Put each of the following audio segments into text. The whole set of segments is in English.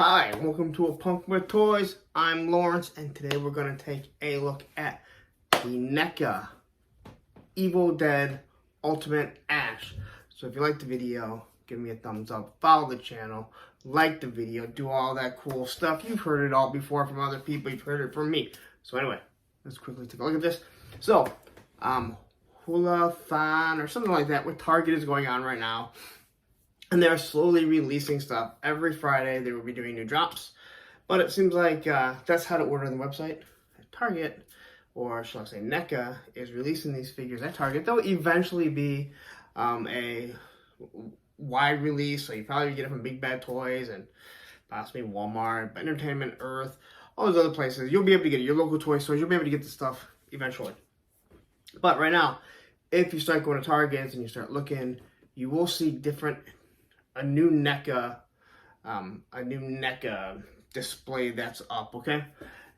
Hi, welcome to A Punk with Toys. I'm Lawrence, and today we're going to take a look at the NECA Evil Dead Ultimate Ash. So if you like the video, give me a thumbs up, follow the channel, like the video, do all that cool stuff. You've heard it all before from other people, you've heard it from me. So anyway, let's quickly take a look at this. So, Hula-thon or something like that with Target is going on right now. And they're slowly releasing stuff. Every Friday, they will be doing new drops. But it seems like that's how to order on the website. Target, or shall I say NECA, is releasing these figures at Target. They'll eventually be a wide release. So you probably get it from Big Bad Toys and possibly Walmart, Entertainment Earth, all those other places. You'll be able to get it. Your local toy stores, you'll be able to get this stuff eventually. But right now, if you start going to Targets and you start looking, you will see a new NECA display that's up, okay?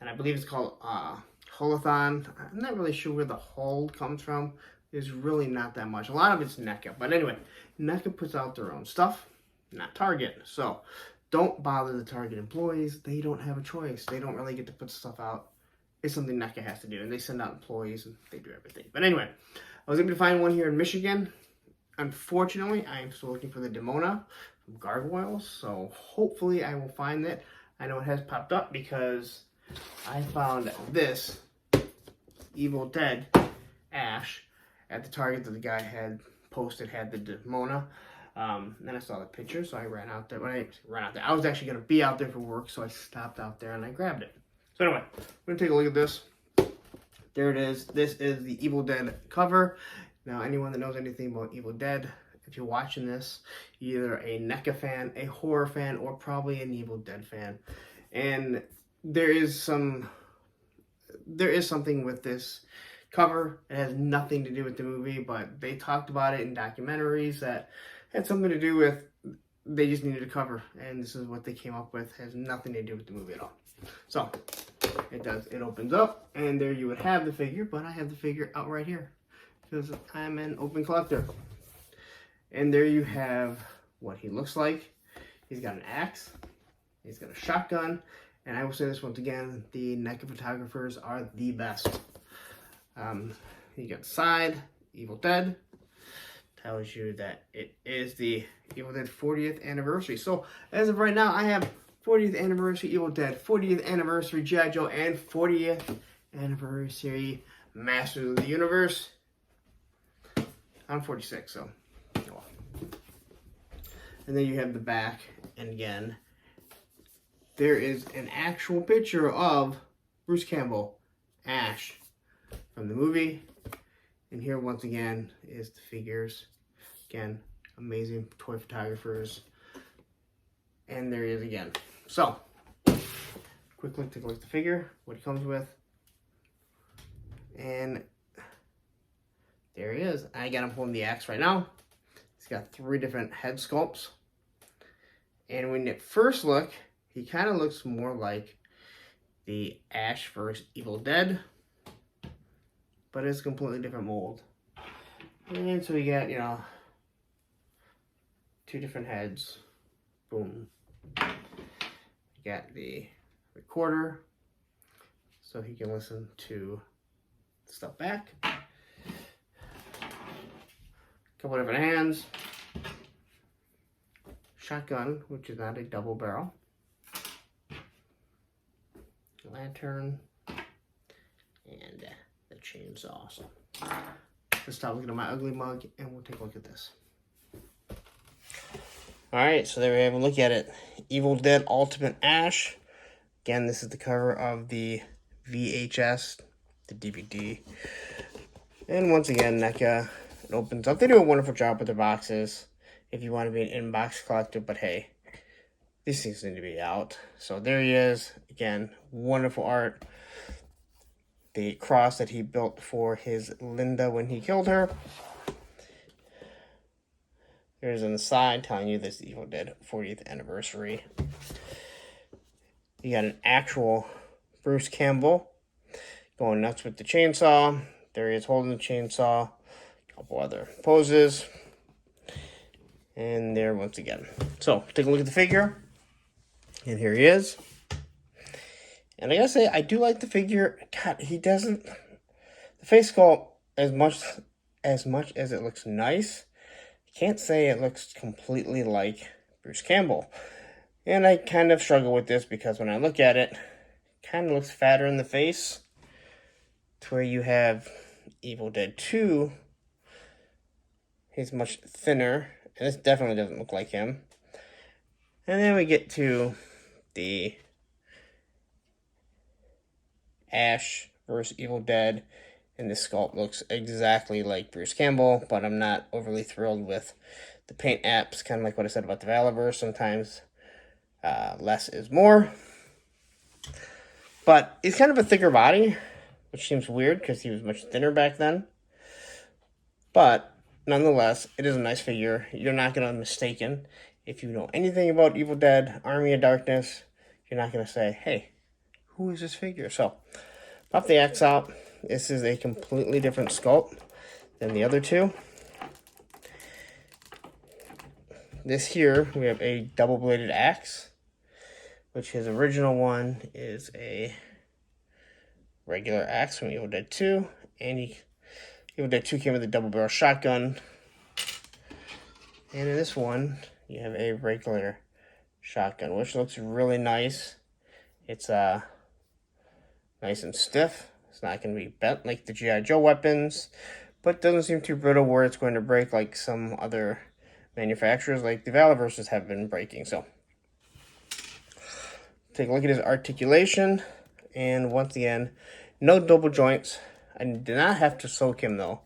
And I believe it's called Hula-thon. I'm not really sure where the hole comes from. There's really not that much. A lot of it's NECA. But anyway, NECA puts out their own stuff, not Target. So don't bother the Target employees. They don't have a choice. They don't really get to put stuff out. It's something NECA has to do. And they send out employees and they do everything. But anyway, I was able to find one here in Michigan. Unfortunately, I am still looking for the Demona from Gargoyles, so hopefully I will find it. I know it has popped up because I found this Evil Dead Ash at the Target that the guy had posted, had the Demona. Then I saw the picture, so I ran out there. I was actually going to be out there for work, so I stopped out there and I grabbed it. So anyway, we're going to take a look at this. There it is. This is the Evil Dead cover. Now, anyone that knows anything about Evil Dead, if you're watching this, you're either a NECA fan, a horror fan, or probably an Evil Dead fan. And there is something with this cover. It has nothing to do with the movie, but they talked about it in documentaries that had something to do with, they just needed a cover. And this is what they came up with. It has nothing to do with the movie at all. So, it opens up, and there you would have the figure, but I have the figure out right here, because I'm an open collector. And there you have what he looks like. He's got an axe, he's got a shotgun, and I will say this once again, the NECA photographers are the best. You got the side, Evil Dead, tells you that it is the Evil Dead 40th anniversary. So as of right now, I have 40th anniversary Evil Dead, 40th anniversary G.I. Joe, and 40th anniversary Masters of the Universe. I'm 46, so oh well. And then you have the back, and again, there is an actual picture of Bruce Campbell, Ash, from the movie. And here, once again, is the figures. Again, amazing toy photographers. And there he is again. So, quickly take a look at the figure, what it comes with. And there he is. I got him holding the axe right now. He's got 3 different head sculpts. And when you first look, he kind of looks more like the Ash vs. Evil Dead. But it's a completely different mold. And so we got, 2 different heads. Boom. You got the recorder, so he can listen to stuff back. Couple different hands. Shotgun, which is not a double barrel. Lantern. And the chainsaw. So let's stop looking at my ugly mug and we'll take a look at this. Alright, so there we have a look at it. Evil Dead Ultimate Ash. Again, this is the cover of the VHS, the DVD. And once again, NECA. It opens up. They do a wonderful job with their boxes if you want to be an in-box collector, but hey, these things need to be out. So there he is. Again, wonderful art. The cross that he built for his Linda when he killed her. There's on the side telling you this Evil Dead 40th anniversary. You got an actual Bruce Campbell going nuts with the chainsaw. There he is holding the chainsaw. A couple other poses. And there once again. So, take a look at the figure. And here he is. And I gotta say, I do like the figure. God, he doesn't... The face sculpt, as much as it looks nice, I can't say it looks completely like Bruce Campbell. And I kind of struggle with this because when I look at it, it kind of looks fatter in the face. To where you have Evil Dead 2, he's much thinner, and this definitely doesn't look like him. And then we get to the Ash versus Evil Dead, and this sculpt looks exactly like Bruce Campbell, but I'm not overly thrilled with the paint apps, kind of like what I said about the Valorverse. Sometimes less is more. But he's kind of a thicker body, which seems weird because he was much thinner back then. But nonetheless, it is a nice figure. You're not going to be mistaken. If you know anything about Evil Dead, Army of Darkness, you're not going to say, hey, who is this figure? So, pop the axe out. This is a completely different sculpt than the other two. This here, we have a double-bladed axe, which his original one is a regular axe from Evil Dead 2, and Evil Dead 2 came with a double-barrel shotgun. And in this one, you have a regular shotgun, which looks really nice. It's nice and stiff. It's not going to be bent like the G.I. Joe weapons, but doesn't seem too brittle where it's going to break like some other manufacturers, like the Valorverses have been breaking. So, take a look at his articulation, and once again, no double joints. I did not have to soak him though,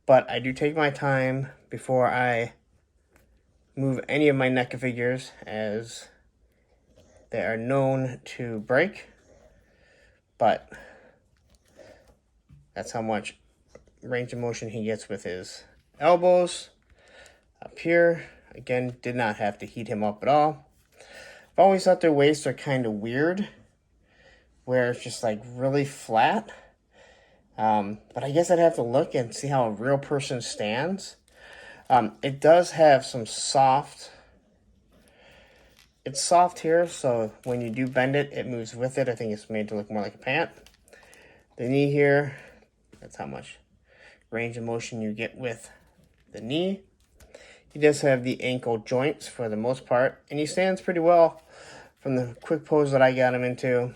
but I do take my time before I move any of my NECA figures, as they are known to break. But that's how much range of motion he gets with his elbows. Up here, again, did not have to heat him up at all. I've always thought their waists are kind of weird, where it's just like really flat. But I guess I'd have to look and see how a real person stands. It does have some soft. It's soft here, so when you do bend it, it moves with it. I think it's made to look more like a pant. The knee here, that's how much range of motion you get with the knee. He does have the ankle joints for the most part, and he stands pretty well from the quick pose that I got him into.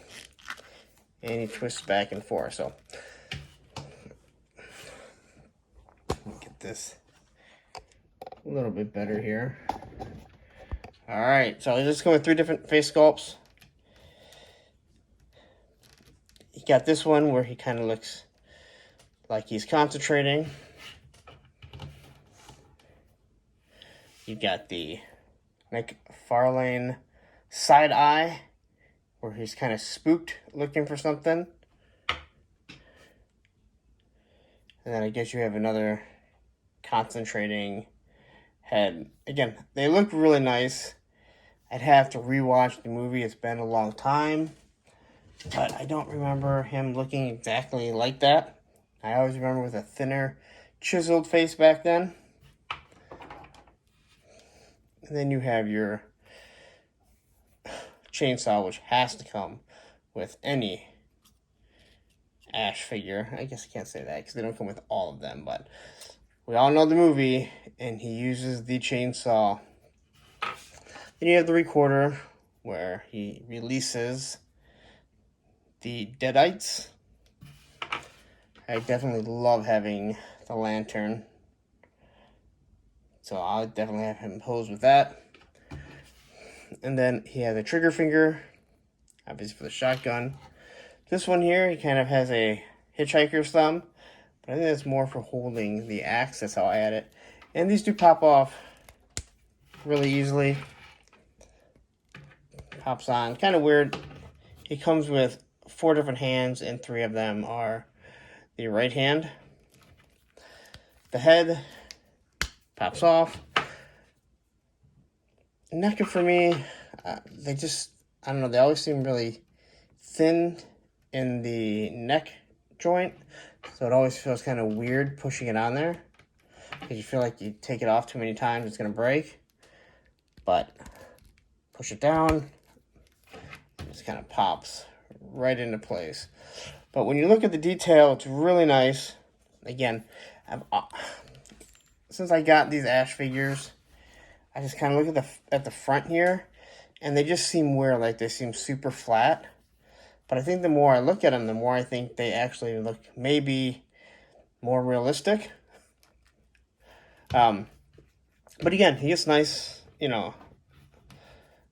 And he twists back and forth, so. Get this a little bit better here. Alright, so let's just go with 3 different face sculpts. You got this one where he kind of looks like he's concentrating. You got the McFarlane side eye, where he's kind of spooked looking for something. And then I guess you have another concentrating head. Again, they look really nice. I'd have to rewatch the movie. It's been a long time. But I don't remember him looking exactly like that. I always remember with a thinner, chiseled face back then. And then you have your chainsaw, which has to come with any Ash figure. I guess I can't say that because they don't come with all of them, but we all know the movie, and he uses the chainsaw. Then you have the recorder, where he releases the Deadites. I definitely love having the lantern, so I'll definitely have him pose with that. And then he has a trigger finger, obviously for the shotgun. This one here, he kind of has a hitchhiker's thumb, but I think that's more for holding the axe. That's how I add it. And these do pop off really easily. Pops on. Kind of weird. He comes with 4 different hands, and 3 of them are the right hand. The head pops off. NECA for me, they just, I don't know, they always seem really thin in the neck joint, so it always feels kind of weird pushing it on there, because you feel like you take it off too many times, it's going to break. But push it down, just kind of pops right into place. But when you look at the detail, it's really nice. Again, since I got these Ash figures, I just kind of look at the front here, and they just seem weird, like they seem super flat. But I think the more I look at them, the more I think they actually look maybe more realistic. But again, he gets nice,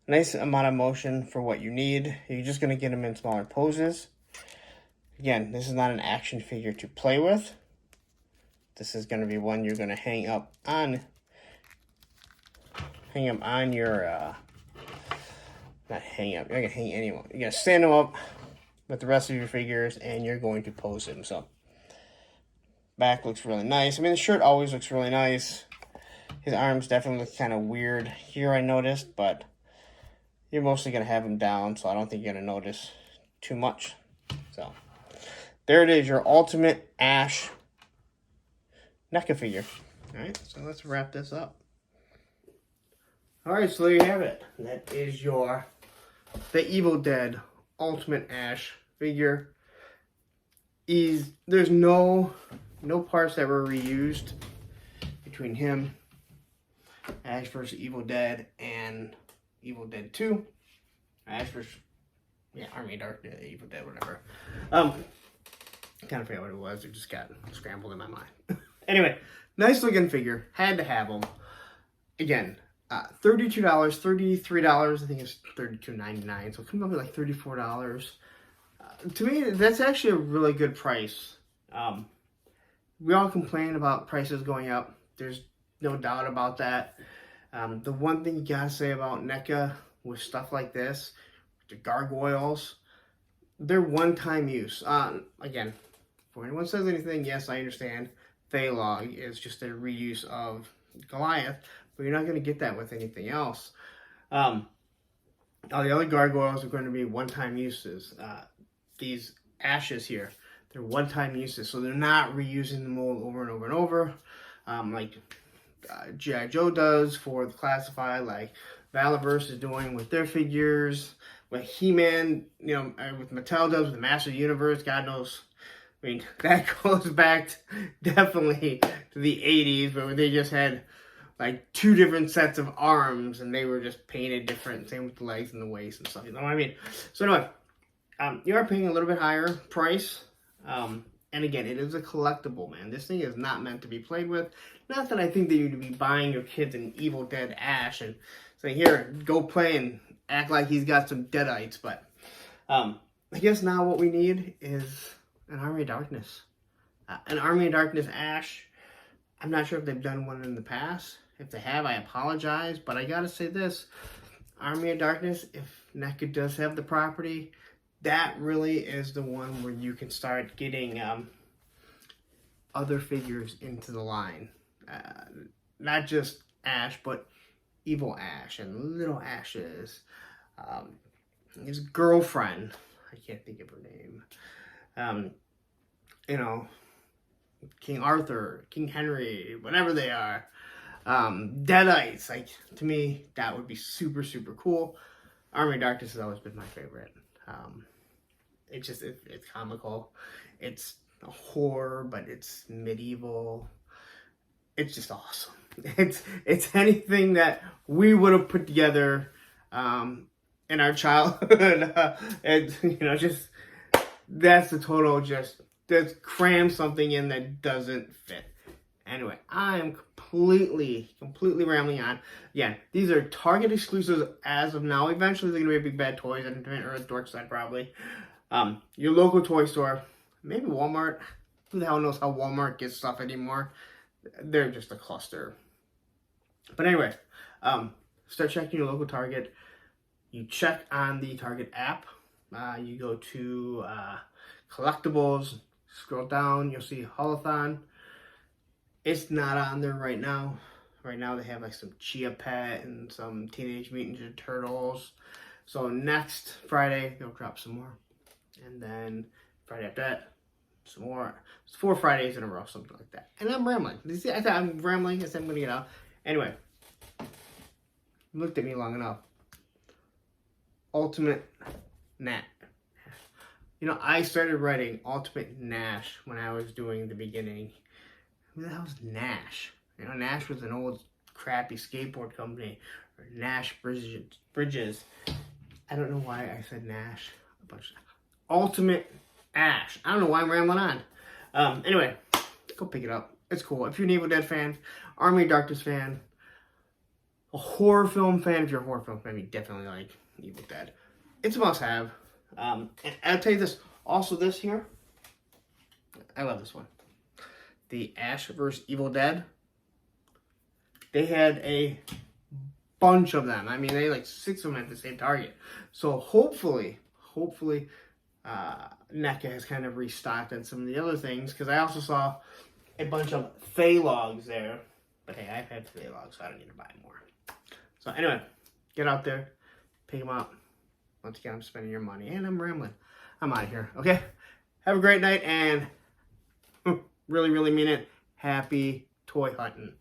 nice amount of motion for what you need. You're just going to get him in smaller poses. Again, this is not an action figure to play with. This is going to be one you're going to hang up on your, not hang up, you're not going to hang anyone. You're going to stand him up with the rest of your figures, and you're going to pose him. So, back looks really nice. I mean, the shirt always looks really nice. His arms definitely look kind of weird here, I noticed, but you're mostly going to have him down, so I don't think you're going to notice too much. So, there it is, your ultimate Ash NECA figure. Alright, so let's wrap this up. Alright, so there you have it. That is the Evil Dead Ultimate Ash figure. There's no parts that were reused between him, Ash vs. Evil Dead, and Evil Dead 2. Ash vs. Army of Darkness, Evil Dead, whatever. Kind of forget what it was. It just got scrambled in my mind. Anyway, nice looking figure. Had to have them. Again, $32, $33. I think it's $32.99. So it comes up to like $34. To me, that's actually a really good price. We all complain about prices going up. There's no doubt about that. The one thing you gotta say about NECA with stuff like this, the gargoyles, they're one-time use. Again, before anyone says anything, yes, I understand. Thaylog is just a reuse of Goliath, but you're not going to get that with anything else. All the other gargoyles are going to be one-time uses. These ashes here, they're one-time uses, so they're not reusing the mold over and over and over, like G.I. Joe does for the classified, like Valaverse is doing with their figures, what He-Man, with Mattel does with the Master Universe. God knows. I mean, that goes back definitely to the 80s, where they just had like 2 different sets of arms, and they were just painted different. Same with the legs and the waist and stuff. You know what I mean? So anyway, you are paying a little bit higher price. And again, it is a collectible, man. This thing is not meant to be played with. Not that I think that you'd be buying your kids an Evil Dead Ash and saying, here, go play and act like he's got some Deadites. But I guess now what we need is an Army of Darkness. An Army of Darkness Ash. I'm not sure if they've done one in the past. If they have, I apologize. But I gotta say this. Army of Darkness, if NECA does have the property, that really is the one where you can start getting other figures into the line. Not just Ash, but Evil Ash and Little Ashes. His girlfriend. I can't think of her name. King Arthur, King Henry, whatever they are. Deadites. Like, to me, that would be super, super cool. Army of Darkness has always been my favorite. It's comical. It's a horror, but it's medieval. It's just awesome. It's anything that we would have put together in our childhood. And just that's the total. Just cram something in that doesn't fit. Anyway, I'm completely rambling on. Again, these are Target exclusives as of now. Eventually, they're gonna be a Big Bad Toys or a Dork Side probably. Your local toy store, maybe Walmart. Who the hell knows how Walmart gets stuff anymore? They're just a cluster. But anyway, start checking your local Target. You check on the Target app. You go to collectibles, scroll down, you'll see Holothon. It's not on there right now. Right now they have like some Chia Pet and some Teenage Mutant Ninja Turtles. So next Friday they'll drop some more. And then Friday after that, some more. It's 4 Fridays in a row, something like that. And I'm rambling. You see, I thought I'm rambling. I said I'm going to get out. Anyway, you looked at me long enough. Ultimate Nat. You know, I started writing Ultimate Nash when I was doing the beginning. Who the hell was Nash? You know, Nash was an old crappy skateboard company. Or Nash Bridges. I don't know why I said Nash. A bunch of Ultimate Ash. I don't know why I'm rambling on. Anyway, go pick it up. It's cool. If you're an Evil Dead fan, Army of Darkness fan, a horror film fan, if you're a horror film fan, you definitely like Evil Dead. It's a must-have. And I'll tell you this. Also, this here. I love this one. The Ash vs. Evil Dead. They had a bunch of them. I mean, they had like 6 of them at the same Target. So hopefully, NECA has kind of restocked on some of the other things. Because I also saw a bunch of Thalogs there. But hey, I've had Thalogs, so I don't need to buy more. So anyway, get out there. Pick them up. Once again, I'm spending your money. And I'm rambling. I'm out of here. Okay? Have a great night. And really, really mean it. Happy toy hunting.